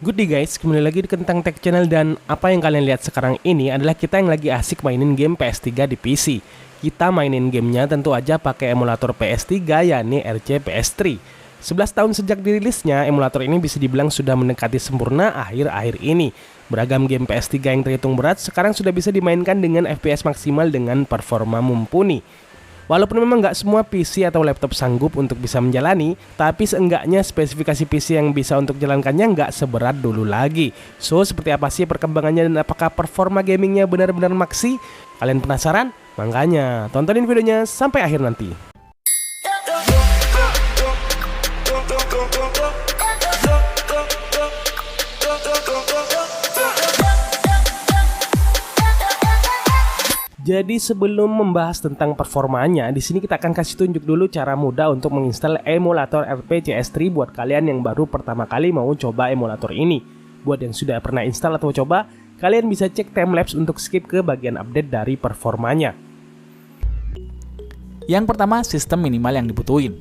Good day guys, kembali lagi di Kentang Tech Channel dan apa yang kalian lihat sekarang ini adalah kita yang lagi asik mainin game PS3 di PC. Kita mainin gamenya tentu aja pakai emulator PS3 yakni RC PS3. 11 tahun sejak dirilisnya, emulator ini bisa dibilang sudah mendekati sempurna akhir-akhir ini. Beragam game PS3 yang terhitung berat sekarang sudah bisa dimainkan dengan FPS maksimal dengan performa mumpuni. Walaupun memang nggak semua PC atau laptop sanggup untuk bisa menjalani, tapi seenggaknya spesifikasi PC yang bisa untuk jalankannya nggak seberat dulu lagi. So, seperti apa sih perkembangannya dan apakah performa gamingnya benar-benar maksi? Kalian penasaran? Makanya tontonin videonya sampai akhir nanti. Jadi sebelum membahas tentang performanya, di sini kita akan kasih tunjuk dulu cara mudah untuk menginstal emulator RPCS3 buat kalian yang baru pertama kali mau coba emulator ini. Buat yang sudah pernah install atau coba, kalian bisa cek timelapse untuk skip ke bagian update dari performanya. Yang pertama, sistem minimal yang dibutuhin.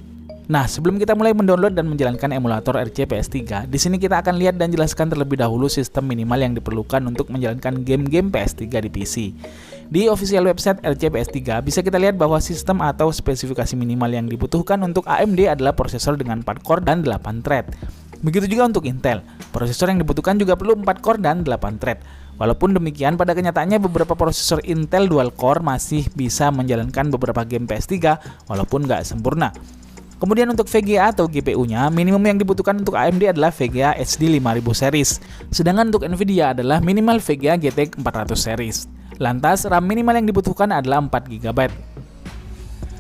Nah, sebelum kita mulai mendownload dan menjalankan emulator RC PS3, di sini kita akan lihat dan jelaskan terlebih dahulu sistem minimal yang diperlukan untuk menjalankan game-game PS3 di PC. Di official website RC PS3 bisa kita lihat bahwa sistem atau spesifikasi minimal yang dibutuhkan untuk AMD adalah prosesor dengan 4 core dan 8 thread. Begitu juga untuk Intel, prosesor yang dibutuhkan juga perlu 4 core dan 8 thread. Walaupun demikian, pada kenyataannya beberapa prosesor Intel dual core masih bisa menjalankan beberapa game PS3 walaupun nggak sempurna. Kemudian untuk VGA atau GPU-nya, minimum yang dibutuhkan untuk AMD adalah VGA HD 5000 series. Sedangkan untuk Nvidia adalah minimal VGA GTX 400 series. Lantas, RAM minimal yang dibutuhkan adalah 4 GB.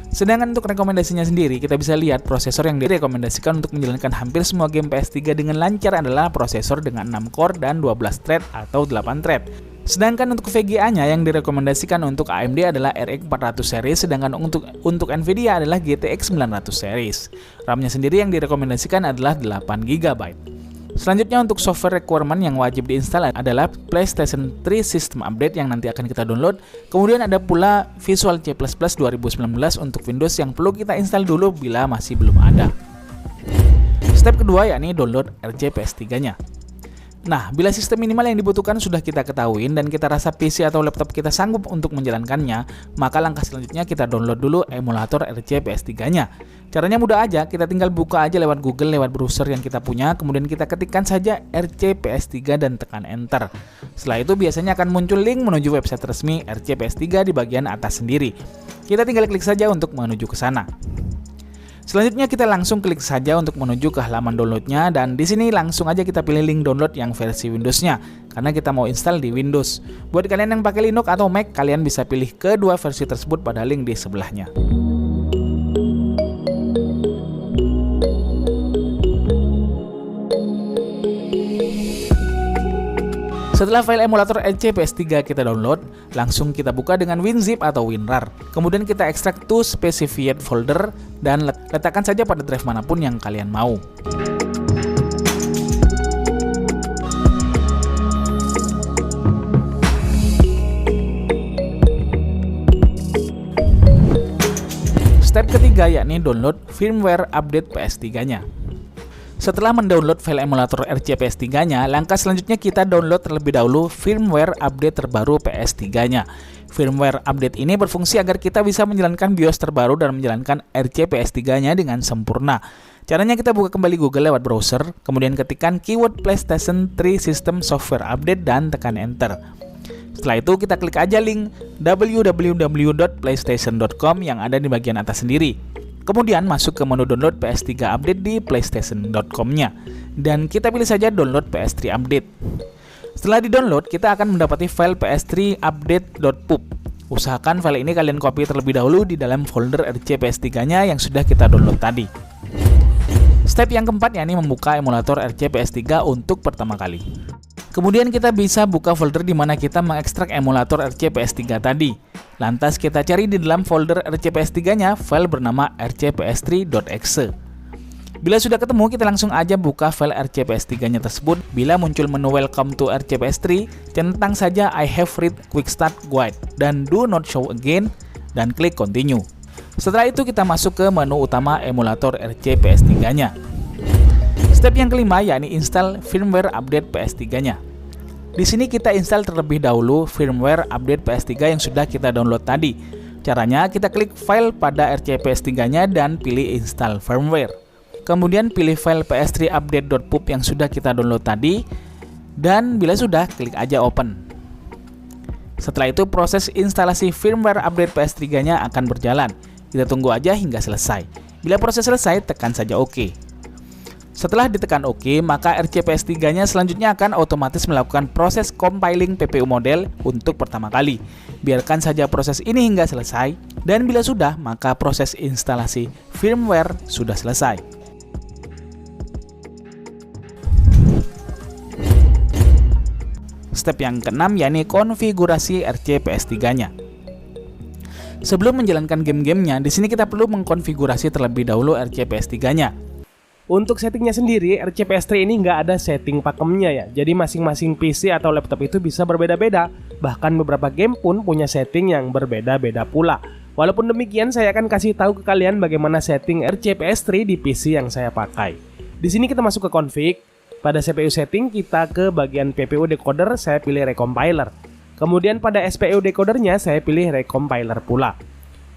Sedangkan untuk rekomendasinya sendiri, kita bisa lihat prosesor yang direkomendasikan untuk menjalankan hampir semua game PS3 dengan lancar adalah prosesor dengan 6 core dan 12 thread atau 8 thread. Sedangkan untuk VGA-nya yang direkomendasikan untuk AMD adalah RX 400 series, sedangkan untuk Nvidia adalah GTX 900 series. RAM-nya sendiri yang direkomendasikan adalah 8 GB. Selanjutnya untuk software requirement yang wajib diinstal adalah PlayStation 3 System Update yang nanti akan kita download. Kemudian ada pula Visual C++ 2019 untuk Windows yang perlu kita install dulu bila masih belum ada. Step kedua yakni download RC PS3-nya. Nah, bila sistem minimal yang dibutuhkan sudah kita ketahui dan kita rasa PC atau laptop kita sanggup untuk menjalankannya, maka langkah selanjutnya kita download dulu emulator RC PS3-nya. Caranya mudah aja, kita tinggal buka aja lewat Google, lewat browser yang kita punya, kemudian kita ketikkan saja RC PS3 dan tekan enter. Setelah itu biasanya akan muncul link menuju website resmi RC PS3 di bagian atas sendiri. Kita tinggal klik saja untuk menuju ke sana. Selanjutnya kita langsung klik saja untuk menuju ke halaman downloadnya dan di sini langsung aja kita pilih link download yang versi Windows-nya karena kita mau install di Windows. Buat kalian yang pakai Linux atau Mac, kalian bisa pilih kedua versi tersebut pada link di sebelahnya. Setelah file emulator RC PS3 kita download, langsung kita buka dengan WinZip atau WinRAR. Kemudian kita ekstrak to specified folder dan letakkan saja pada drive manapun yang kalian mau. Step ketiga yakni download firmware update PS3-nya. Setelah mendownload file emulator RC PS3-nya, langkah selanjutnya kita download terlebih dahulu firmware update terbaru PS3-nya. Firmware update ini berfungsi agar kita bisa menjalankan BIOS terbaru dan menjalankan RC PS3-nya dengan sempurna. Caranya kita buka kembali Google lewat browser, kemudian ketikkan keyword PlayStation 3 System Software Update dan tekan enter. Setelah itu kita klik aja link www.playstation.com yang ada di bagian atas sendiri. Kemudian masuk ke menu download PS3 update di playstation.com-nya dan kita pilih saja download PS3 update. Setelah di-download, kita akan mendapati file PS3 update.pup. Usahakan file ini kalian copy terlebih dahulu di dalam folder RC PS3-nya yang sudah kita download tadi. Step yang keempat yakni membuka emulator RC PS3 untuk pertama kali. Kemudian kita bisa buka folder di mana kita mengekstrak emulator RC PS3 tadi. Lantas kita cari di dalam folder RC PS3-nya file bernama rcps3.exe. Bila sudah ketemu, kita langsung aja buka file RC PS3-nya tersebut. Bila muncul menu Welcome to RC PS3, centang saja I have read Quick Start Guide dan Do Not Show Again dan klik Continue. Setelah itu kita masuk ke menu utama emulator RC PS3-nya. Step yang kelima yakni install firmware update PS3-nya. Di sini kita install terlebih dahulu firmware update PS3 yang sudah kita download tadi. Caranya kita klik file pada RCPS3-nya dan pilih install firmware. Kemudian pilih file ps3update.pup yang sudah kita download tadi dan bila sudah klik aja open. Setelah itu proses instalasi firmware update PS3-nya akan berjalan. Kita tunggu aja hingga selesai. Bila proses selesai tekan saja OK. Setelah ditekan OK, maka RCPS3-nya selanjutnya akan otomatis melakukan proses compiling PPU model untuk pertama kali. Biarkan saja proses ini hingga selesai, dan bila sudah, maka proses instalasi firmware sudah selesai. Step yang keenam yakni konfigurasi RCPS3-nya. Sebelum menjalankan game-gamenya, di sini kita perlu mengkonfigurasi terlebih dahulu RCPS3-nya. Untuk settingnya sendiri, RCPS3 ini nggak ada setting pakemnya ya. Jadi masing-masing PC atau laptop itu bisa berbeda-beda. Bahkan beberapa game pun punya setting yang berbeda-beda pula. Walaupun demikian, saya akan kasih tahu ke kalian bagaimana setting RCPS3 di PC yang saya pakai. Di sini kita masuk ke config. Pada CPU setting, kita ke bagian PPU decoder, saya pilih recompiler. Kemudian pada SPU decodernya, saya pilih recompiler pula.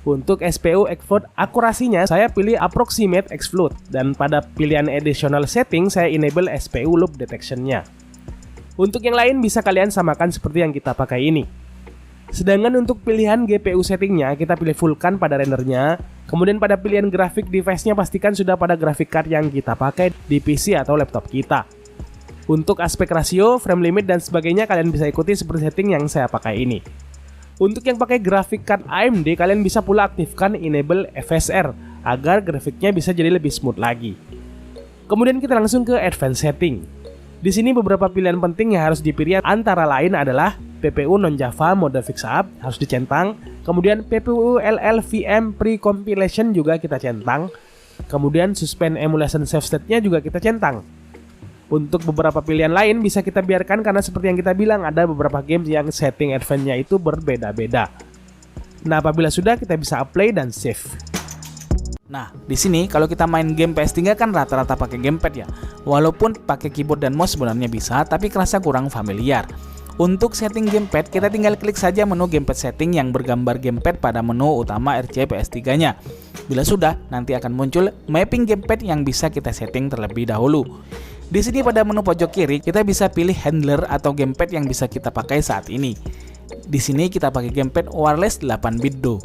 Untuk SPU exfloat akurasinya, saya pilih approximate exfloat. Dan pada pilihan additional setting, saya enable SPU loop detection-nya. Untuk yang lain bisa kalian samakan seperti yang kita pakai ini. Sedangkan untuk pilihan GPU settingnya, kita pilih Vulkan pada rendernya. Kemudian pada pilihan grafik device-nya, pastikan sudah pada graphic card yang kita pakai di PC atau laptop kita. Untuk aspek rasio, frame limit, dan sebagainya kalian bisa ikuti seperti setting yang saya pakai ini. Untuk yang pakai graphic card AMD, kalian bisa pula aktifkan enable FSR agar grafiknya bisa jadi lebih smooth lagi. Kemudian kita langsung ke advanced setting. Di sini beberapa pilihan penting yang harus dipilih antara lain adalah PPU non-Java mode fix up harus dicentang, kemudian PPU LLVM pre-compilation juga kita centang, kemudian suspend emulation save state-nya juga kita centang. Untuk beberapa pilihan lain bisa kita biarkan karena seperti yang kita bilang ada beberapa game yang setting advance-nya itu berbeda-beda. Nah, apabila sudah kita bisa apply dan save. Nah, di sini kalau kita main game PS3 kan rata-rata pakai gamepad ya. Walaupun pakai keyboard dan mouse sebenarnya bisa, tapi kerasa kurang familiar. Untuk setting gamepad, kita tinggal klik saja menu gamepad setting yang bergambar gamepad pada menu utama RCPS3-nya. Bila sudah, nanti akan muncul mapping gamepad yang bisa kita setting terlebih dahulu. Di sini pada menu pojok kiri, kita bisa pilih handler atau gamepad yang bisa kita pakai saat ini. Di sini kita pakai gamepad wireless 8-bit Do.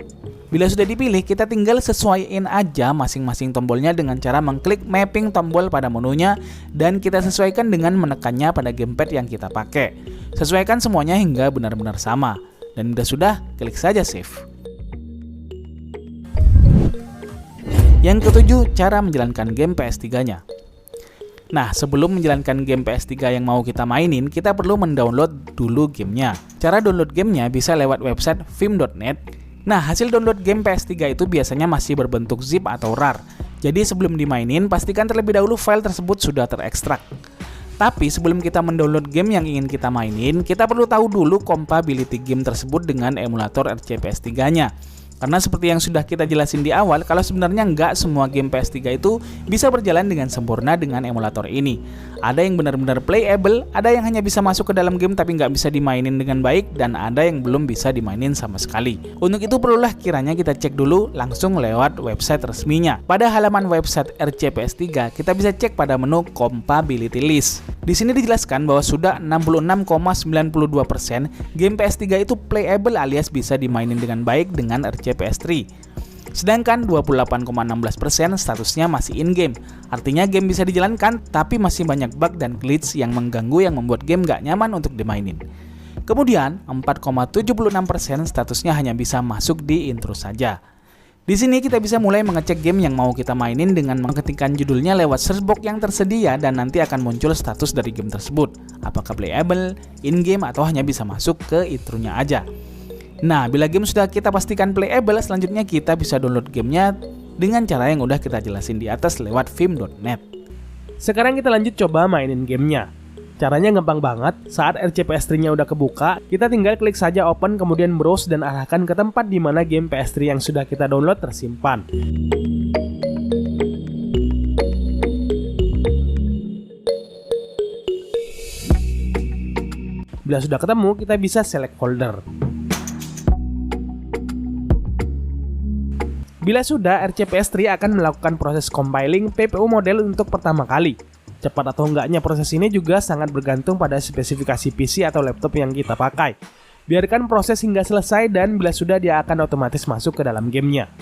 Bila sudah dipilih, kita tinggal sesuaiin aja masing-masing tombolnya dengan cara mengklik mapping tombol pada menunya dan kita sesuaikan dengan menekannya pada gamepad yang kita pakai. Sesuaikan semuanya hingga benar-benar sama. Dan bila sudah, klik saja save. Yang ketujuh, cara menjalankan game PS3-nya. Nah, sebelum menjalankan game PS3 yang mau kita mainin, kita perlu mendownload dulu gamenya. Cara download gamenya bisa lewat website vim.net. Nah, hasil download game PS3 itu biasanya masih berbentuk zip atau RAR. Jadi sebelum dimainin, pastikan terlebih dahulu file tersebut sudah terekstrak. Tapi sebelum kita mendownload game yang ingin kita mainin, kita perlu tahu dulu compatibility game tersebut dengan emulator RCPS3-nya. Karena seperti yang sudah kita jelasin di awal, kalau sebenarnya nggak semua game PS3 itu bisa berjalan dengan sempurna dengan emulator ini. Ada yang benar-benar playable, ada yang hanya bisa masuk ke dalam game tapi nggak bisa dimainin dengan baik, dan ada yang belum bisa dimainin sama sekali. Untuk itu perlulah kiranya kita cek dulu langsung lewat website resminya. Pada halaman website RCPS3, kita bisa cek pada menu Compatibility List. Di sini dijelaskan bahwa sudah 66,92% game PS3 itu playable alias bisa dimainin dengan baik dengan RCPS3. Sedangkan 28,16% statusnya masih in-game. Artinya game bisa dijalankan tapi masih banyak bug dan glitch yang mengganggu yang membuat game gak nyaman untuk dimainin. Kemudian 4,76% statusnya hanya bisa masuk di intro saja. Di sini kita bisa mulai mengecek game yang mau kita mainin dengan mengetikkan judulnya lewat search box yang tersedia dan nanti akan muncul status dari game tersebut. Apakah playable, in-game, atau hanya bisa masuk ke intronya aja. Nah, bila game sudah kita pastikan playable, selanjutnya kita bisa download gamenya dengan cara yang udah kita jelasin di atas lewat vim.net. Sekarang kita lanjut coba mainin gamenya. Caranya gampang banget, saat RCPS3-nya udah kebuka, kita tinggal klik saja open kemudian browse dan arahkan ke tempat di mana game PS3 yang sudah kita download tersimpan. Bila sudah ketemu, kita bisa select folder. Bila sudah, RCPS3 akan melakukan proses compiling PPU model untuk pertama kali. Cepat atau enggaknya proses ini juga sangat bergantung pada spesifikasi PC atau laptop yang kita pakai. Biarkan proses hingga selesai dan bila sudah dia akan otomatis masuk ke dalam gamenya.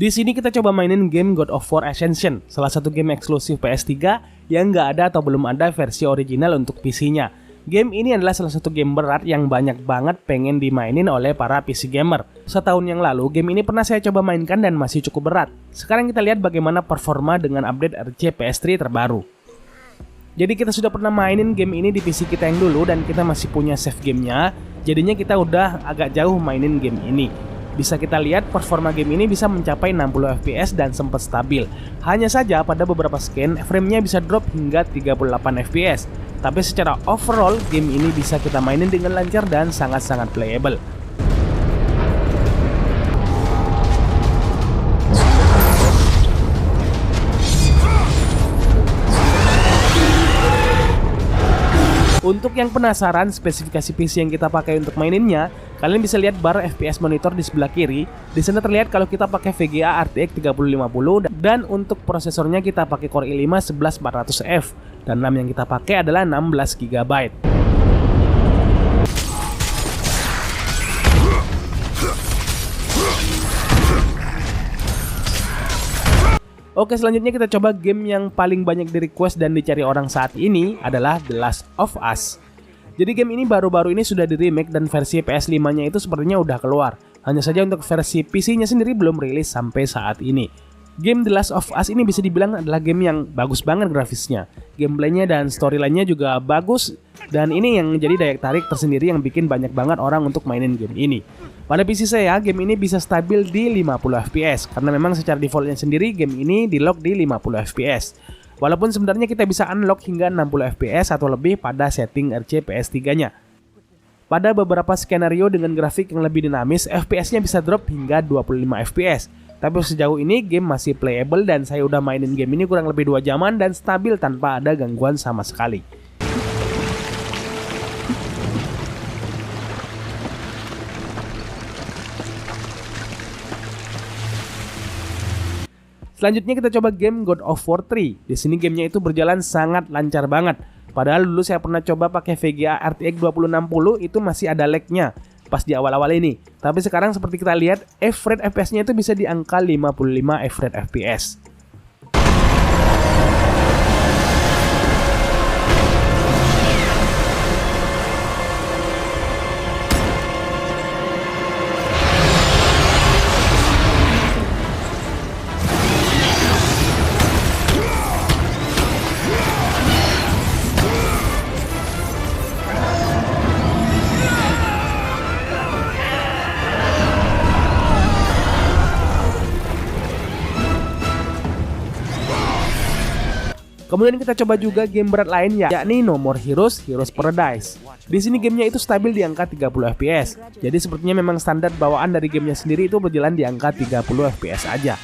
Di sini kita coba mainin game God of War Ascension, salah satu game eksklusif PS3 yang nggak ada atau belum ada versi original untuk PC-nya. Game ini adalah salah satu game berat yang banyak banget pengen dimainin oleh para PC gamer. Setahun yang lalu, game ini pernah saya coba mainkan dan masih cukup berat. Sekarang kita lihat bagaimana performa dengan update RCPS3 terbaru. Jadi kita sudah pernah mainin game ini di PC kita yang dulu dan kita masih punya save gamenya. Jadinya kita udah agak jauh mainin game ini. Bisa kita lihat performa game ini bisa mencapai 60 fps dan sempat stabil. Hanya saja pada beberapa scan framenya bisa drop hingga 38 fps. Tapi secara overall game ini bisa kita mainin dengan lancar dan sangat-sangat playable. Untuk yang penasaran spesifikasi PC yang kita pakai untuk maininnya, kalian bisa lihat bar FPS monitor di sebelah kiri. Di sana terlihat kalau kita pakai VGA RTX 3050 dan untuk prosesornya kita pakai Core i5 11400F dan RAM yang kita pakai adalah 16 GB. Oke, selanjutnya kita coba game yang paling banyak di request dan dicari orang saat ini adalah The Last of Us. Jadi game ini baru-baru ini sudah di remake dan versi PS5-nya itu sepertinya udah keluar. Hanya saja untuk versi PC-nya sendiri belum rilis sampai saat ini. Game The Last of Us ini bisa dibilang adalah game yang bagus banget grafisnya. Gameplaynya dan storyline-nya juga bagus. Dan ini yang menjadi daya tarik tersendiri yang bikin banyak banget orang untuk mainin game ini. Pada PC saya, game ini bisa stabil di 50 fps. Karena memang secara defaultnya sendiri game ini di lock di 50 fps. Walaupun sebenarnya kita bisa unlock hingga 60 fps atau lebih pada setting RCPS3-nya. Pada beberapa skenario dengan grafik yang lebih dinamis, FPS-nya bisa drop hingga 25 fps. Tapi sejauh ini game masih playable dan saya udah mainin game ini kurang lebih 2 jaman dan stabil tanpa ada gangguan sama sekali. Selanjutnya kita coba game God of War 3. Di sini gamenya itu berjalan sangat lancar banget. Padahal dulu saya pernah coba pakai VGA RTX 2060 itu masih ada lag-nya pas di awal-awal ini. Tapi sekarang seperti kita lihat, frame FPS-nya itu bisa di angka 55 frame FPS. Kemudian kita coba juga game berat lain yakni No More Heroes, Heroes Paradise. Di sini gamenya itu stabil di angka 30 fps. Jadi sepertinya memang standar bawaan dari gamenya sendiri itu berjalan di angka 30 fps aja.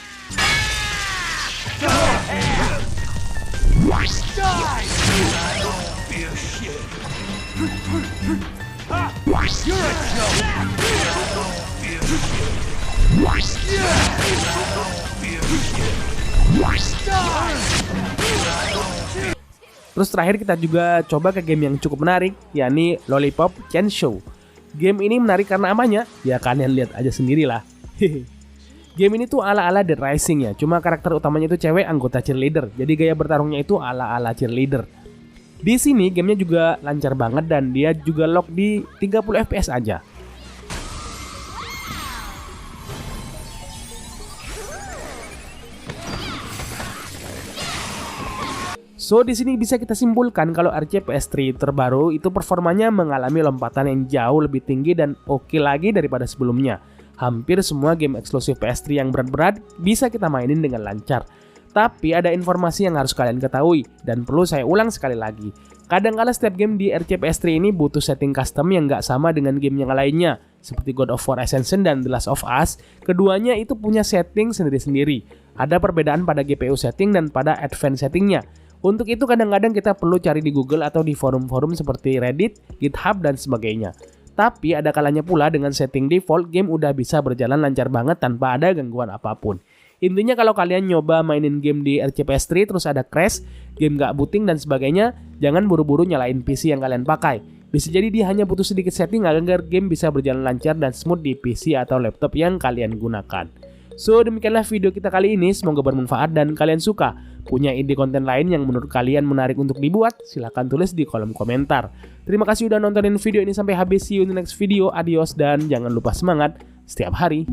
Terus terakhir kita juga coba ke game yang cukup menarik, yakni Lollipop Chain Show. Game ini menarik karena apanya? Ya kalian lihat aja sendirilah. Game ini tuh ala-ala Dead Rising ya, cuma karakter utamanya itu cewek anggota cheerleader. Jadi gaya bertarungnya itu ala-ala cheerleader. Di sini gamenya juga lancar banget dan dia juga lock di 30 fps aja. So di sini bisa kita simpulkan kalau RCPS3 terbaru itu performanya mengalami lompatan yang jauh lebih tinggi dan oke lagi daripada sebelumnya. Hampir semua game eksklusif PS3 yang berat-berat bisa kita mainin dengan lancar. Tapi ada informasi yang harus kalian ketahui dan perlu saya ulang sekali lagi. Kadang-kala setiap game di RCPS3 ini butuh setting custom yang nggak sama dengan game yang lainnya. seperti God of War Ascension dan The Last of Us, keduanya itu punya setting sendiri-sendiri. Ada perbedaan pada GPU setting dan pada advanced settingnya. Untuk itu kadang-kadang kita perlu cari di Google atau di forum-forum seperti Reddit, GitHub, dan sebagainya. Tapi ada kalanya pula dengan setting default, game udah bisa berjalan lancar banget tanpa ada gangguan apapun. Intinya kalau kalian nyoba mainin game di RCPS3 terus ada crash, game gak booting dan sebagainya, jangan buru-buru nyalain PC yang kalian pakai. Bisa jadi dia hanya butuh sedikit setting agar game bisa berjalan lancar dan smooth di PC atau laptop yang kalian gunakan. So, demikianlah video kita kali ini, semoga bermanfaat dan kalian suka. Punya ide konten lain yang menurut kalian menarik untuk dibuat? Silahkan tulis di kolom komentar. Terima kasih udah nontonin video ini sampai habis, see you in the next video, adios dan jangan lupa semangat setiap hari.